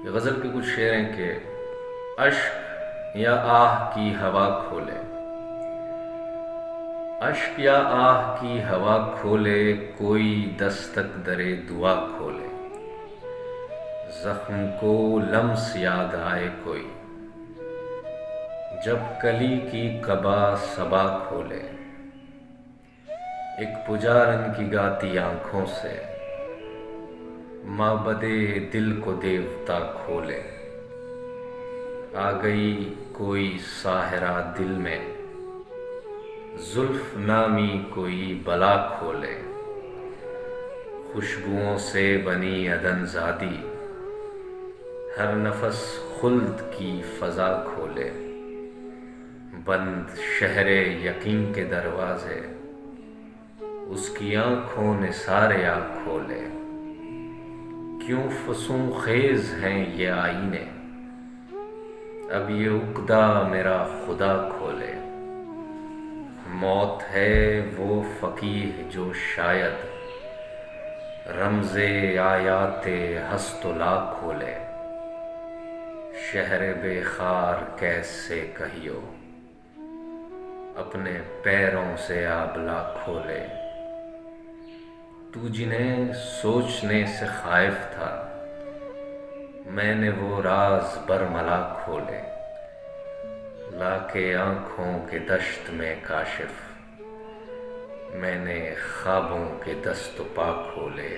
یہ غزل کے کچھ شعر ہیں کہ اشک یا آہ کی ہوا کھولے، اشک یا آہ کی ہوا کھولے، کوئی دستک درے دعا کھولے، زخم کو لمس یاد آئے کوئی، جب کلی کی قبا صبا کھولے، ایک پجارن کی گاتی آنکھوں سے معبد دل کو دیوتا کھولے، آ گئی کوئی ساحرہ دل میں، زلف نامی کوئی بلا کھولے، خوشبوؤں سے بنی عدن زادی، ہر نفس خلد کی فضا کھولے، بند شہر یقین کے دروازے، اس کی آنکھوں نے سارے آ کھولے، کیوں فسوں خیز ہیں یہ آئینے، اب یہ عقدہ میرا خدا کھولے، موت ہے وہ فقیہ جو شاید رمز آیات ہست و لا کھولے، شہر بے خار کیسے کہیو، اپنے پیروں سے آبلا کھولے، تو جنہیں سوچنے سے خائف تھا، میں نے وہ راز برملا کھولے، لا کے آنکھوں کے دشت میں کاشف، میں نے خوابوں کے دست و پا کھولے۔